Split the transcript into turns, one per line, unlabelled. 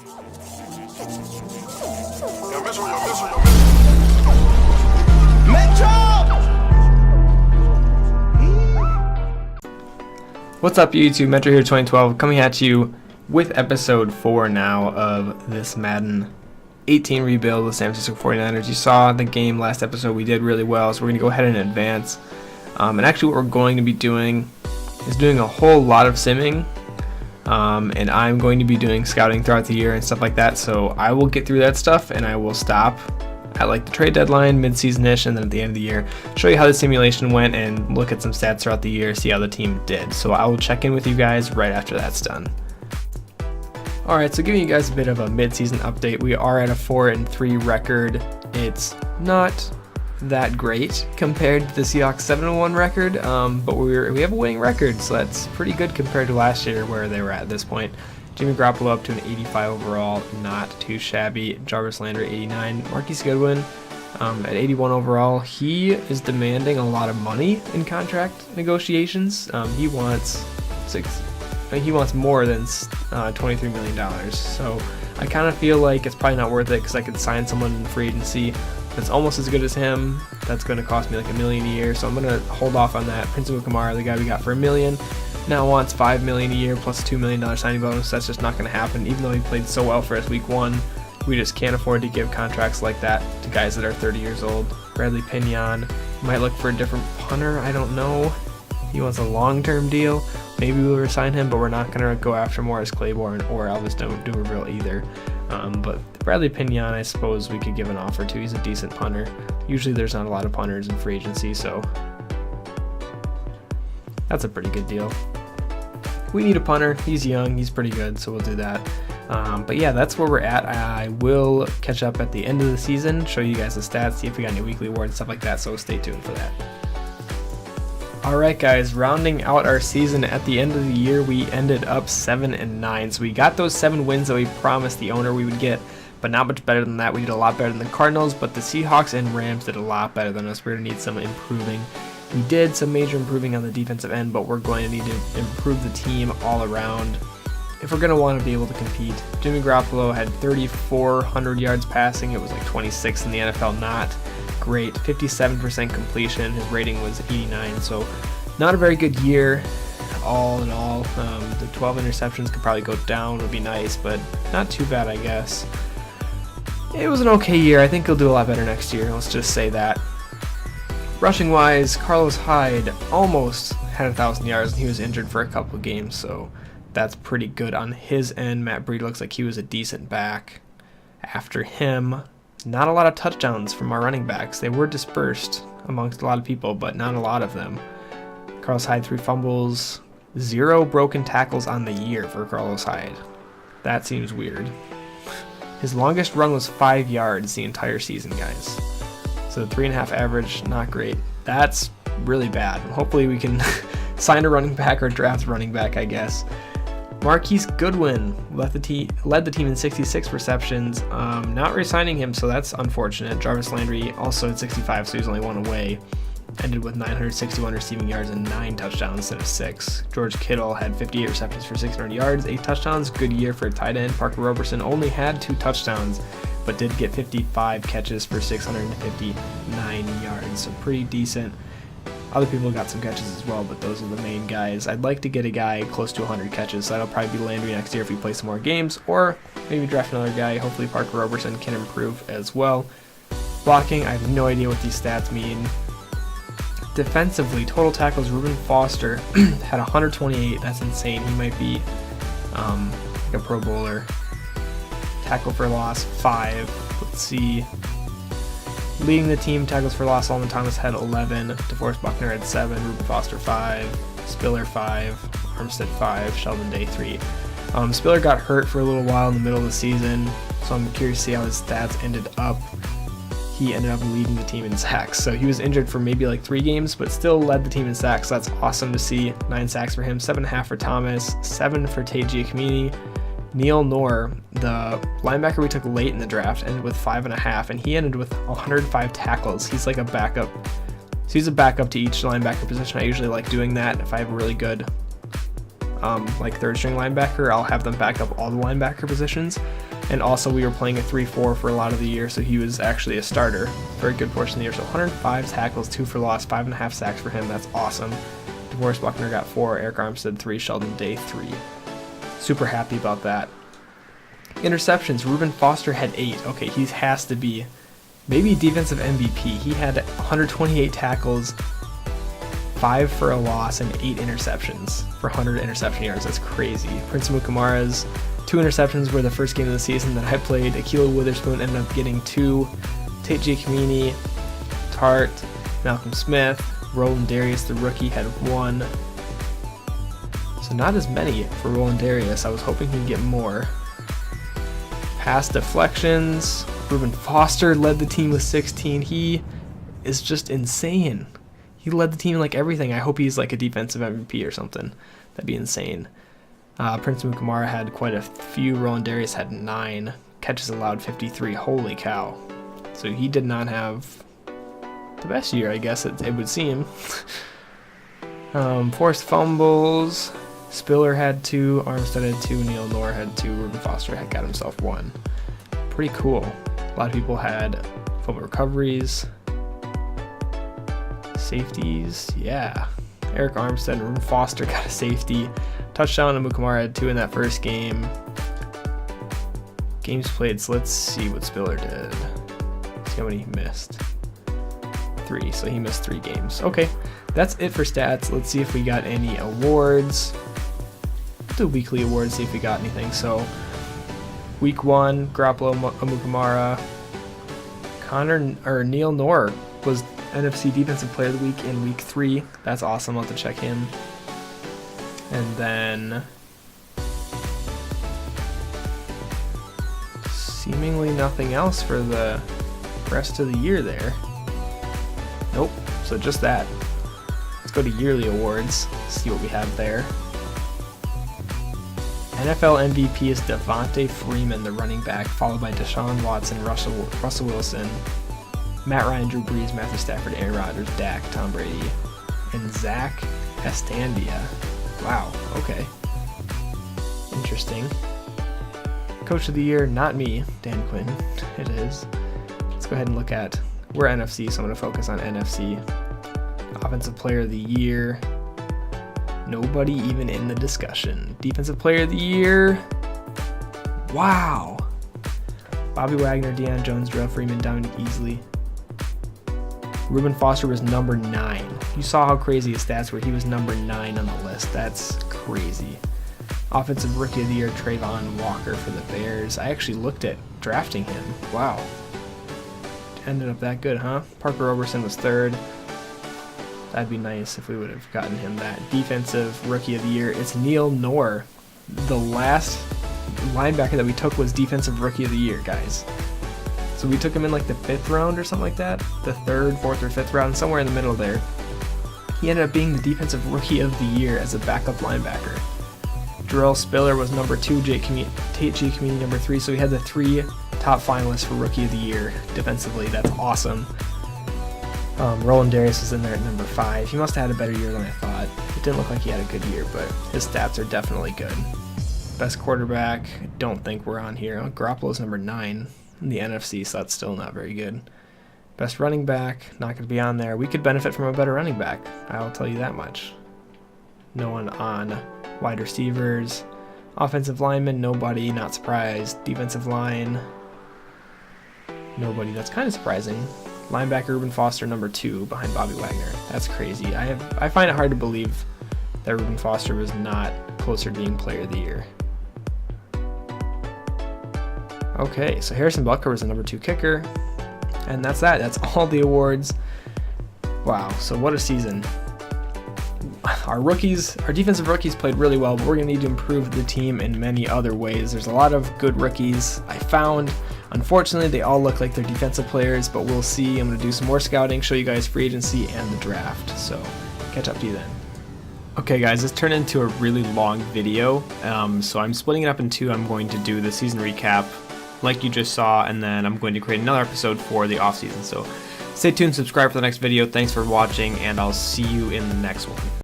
What's up YouTube, Metro here 2012 coming at you with episode 4 now of this Madden 18 rebuild with San Francisco 49ers. You saw the game last episode, we did really well, so we're going to go ahead and advance. And actually what we're going to be doing is doing a whole lot of simming. And I'm going to be doing scouting throughout the year and stuff like that, so I will get through that stuff and I will stop at like the trade deadline, mid-season-ish, and then at the end of the year show you how the simulation went and look at some stats throughout the year, see how the team did. So I will check in with you guys right after that's done. Alright, so giving you guys a bit of a mid-season update. We are at a 4-3 record. It's not that great compared to the Seahawks 7-1 record, but we have a winning record, so that's pretty good compared to last year where they were at this point. Jimmy Garoppolo up to an 85 overall, not too shabby. Jarvis Landry 89. Marquise Goodwin at 81 overall. He is demanding a lot of money in contract negotiations. He wants more than $23 million. So I kind of feel like it's probably not worth it because I could sign someone in free agency that's almost as good as him. That's going to cost me like $1 million a year. So I'm going to hold off on that. Prince Amukamara, the guy we got for $1 million. Now wants $5 million a year plus a $2 million signing bonus. That's just not going to happen. Even though he played so well for us week 1, we just can't afford to give contracts like that to guys that are 30 years old. Bradley Pinion might look for a different punter. I don't know. He wants a long-term deal. Maybe we'll resign him, but we're not going to go after Morris Claiborne or Elvis Dumerville either. But Bradley Pinion, I suppose we could give an offer to. He's a decent punter. Usually there's not a lot of punters in free agency, so that's a pretty good deal. We need a punter. He's young. He's pretty good, so we'll do that. But yeah, that's where we're at. I will catch up at the end of the season, show you guys the stats, see if we got any weekly awards and stuff like that, so stay tuned for that. Alright guys, rounding out our season at the end of the year, we ended up 7-9. So we got those 7 wins that we promised the owner we would get, but not much better than that. We did a lot better than the Cardinals, but the Seahawks and Rams did a lot better than us. We're going to need some improving. We did some major improving on the defensive end, but we're going to need to improve the team all around if we're going to want to be able to compete. Jimmy Garoppolo had 3,400 yards passing. It was like 26th in the NFL. Not great. 57% completion. His rating was 89, so not a very good year all in all. The 12 interceptions could probably go down, would be nice, but not too bad, I guess. It was an okay year. I think he'll do a lot better next year. Let's just say that. Rushing wise, Carlos Hyde almost had 1,000 yards and he was injured for a couple of games, so that's pretty good on his end. Matt Breida looks like he was a decent back. After him, not a lot of touchdowns from our running backs. They were dispersed amongst a lot of people, but not a lot of them. Carlos Hyde 3 fumbles, 0 broken tackles on the year for Carlos Hyde. That seems weird. His longest run was 5 yards the entire season, guys. So 3.5 average, not great. That's really bad. Hopefully we can sign a running back or draft a running back, I guess. Marquise Goodwin led the team in 66 receptions. Not re-signing him, so that's unfortunate. Jarvis Landry also at 65, so he's only 1 away. Ended with 961 receiving yards and 9 touchdowns instead of 6. George Kittle had 58 receptions for 600 yards, 8 touchdowns. Good year for a tight end. Parker Roberson only had 2 touchdowns, but did get 55 catches for 659 yards, so pretty decent. Other people got some catches as well, but those are the main guys. I'd like to get a guy close to 100 catches, so that'll probably be Landry next year if we play some more games, or maybe draft another guy. Hopefully Parker Roberson can improve as well. Blocking, I have no idea what these stats mean. Defensively, total tackles, Reuben Foster had 128. That's insane. He might be like a Pro Bowler. Tackle for loss, 5. Let's see. Leading the team, tackles for loss, Solomon Thomas had 11. DeForest Buckner had 7. Reuben Foster 5. Spiller 5. Armstead 5. Sheldon Day 3. Spiller got hurt for a little while in the middle of the season, so I'm curious to see how his stats ended up. He ended up leading the team in sacks. So he was injured for maybe like 3 games, but still led the team in sacks. So that's awesome to see. 9 sacks for him, 7.5 for Thomas, 7 for Taji Kamini. Neil Noor, the linebacker we took late in the draft, ended with 5.5, and he ended with 105 tackles. He's like a backup. So he's a backup to each linebacker position. I usually like doing that if I have a really good like third string linebacker, I'll have them back up all the linebacker positions. And also we were playing a 3-4 for a lot of the year, so he was actually a starter for a good portion of the year. So 105 tackles, 2 for loss, 5.5 sacks for him. That's awesome. DeMaurice Buckner got 4, Eric Armstead 3, Sheldon Day 3. Super happy about that. Interceptions, Reuben Foster had 8. Okay, he has to be maybe defensive MVP. He had 128 tackles, 5 for a loss, and 8 interceptions for 100 interception yards. That's crazy. Prince Mukamara's 2 interceptions were the first game of the season that I played. Akilo Witherspoon ended up getting 2. Tate Giacomini, Tart, Malcolm Smith, Roland Darius, the rookie, had 1. So not as many for Roland Darius. I was hoping he'd get more. Pass deflections. Reuben Foster led the team with 16. He is just insane. He led the team in like everything. I hope he's like a defensive MVP or something. That'd be insane. Prince Mukamara had quite a few. Roland Darius had 9. Catches allowed 53. Holy cow. So he did not have the best year, I guess it would seem. Forced fumbles. Spiller had 2. Armstead had 2. Neil Noor had 2. Reuben Foster had got himself 1. Pretty cool. A lot of people had fumble recoveries. Safeties. Yeah. Eric Armstead and Reuben Foster got a safety. Touchdown, and Mukamara had 2 in that first game. Games played, so let's see what Spiller did. Let's see how many he missed. 3, so he missed 3 games. Okay, that's it for stats. Let's see if we got any awards. Let's do weekly awards, see if we got anything. So, week 1, Garoppolo, Mukamara. Neil Noor was NFC Defensive Player of the Week in week 3. That's awesome. I'll have to check him. And then seemingly nothing else for the rest of the year there. Nope. So just that. Let's go to yearly awards. See what we have there. NFL MVP is Devontae Freeman, the running back, followed by Deshaun Watson, Russell Wilson, Matt Ryan, Drew Brees, Matthew Stafford, Aaron Rodgers, Dak, Tom Brady, and Zach Estandia. Wow, okay. Interesting. Coach of the Year, not me, Dan Quinn. It is. Let's go ahead and look at, we're NFC, so I'm going to focus on NFC. Offensive Player of the Year, nobody even in the discussion. Defensive Player of the Year, wow. Bobby Wagner, Deion Jones, Darrell Freeman, Dominic Easley. Reuben Foster was number 9. You saw how crazy his stats were. He was number 9 on the list. That's crazy. Offensive Rookie of the Year, Trayvon Walker for the Bears. I actually looked at drafting him. Wow. Ended up that good, huh? Parker Roberson was 3rd. That'd be nice if we would have gotten him that. Defensive Rookie of the Year, it's Neil Noor. The last linebacker that we took was Defensive Rookie of the Year, guys. So we took him in like the 5th round or something like that. The 3rd, 4th, or 5th round, somewhere in the middle there. He ended up being the Defensive Rookie of the Year as a backup linebacker. Jarrell Spiller was number 2, Tate Giacomini number 3, so we had the 3 top finalists for Rookie of the Year defensively. That's awesome. Roland Darius was in there at number 5. He must have had a better year than I thought. It didn't look like he had a good year, but his stats are definitely good. Best quarterback, don't think we're on here. Garoppolo's number 9 in the NFC, so that's still not very good. Best running back, not going to be on there. We could benefit from a better running back, I'll tell you that much. No one on wide receivers. Offensive lineman, nobody, not surprised. Defensive line, nobody, that's kind of surprising. Linebacker Reuben Foster, number 2, behind Bobby Wagner. That's crazy. I find it hard to believe that Reuben Foster was not closer to being Player of the Year. Okay, so Harrison Butker was the number 2 kicker. And that's that. That's all the awards. Wow, so what a season. Our defensive rookies played really well, but we're going to need to improve the team in many other ways. There's a lot of good rookies I found. Unfortunately, they all look like they're defensive players, but we'll see. I'm going to do some more scouting, show you guys free agency and the draft. So, catch up to you then. Okay guys, this turned into a really long video, so I'm splitting it up in 2. I'm going to do the season recap like you just saw, and then I'm going to create another episode for the off season. So stay tuned, subscribe for the next video. Thanks for watching, and I'll see you in the next one.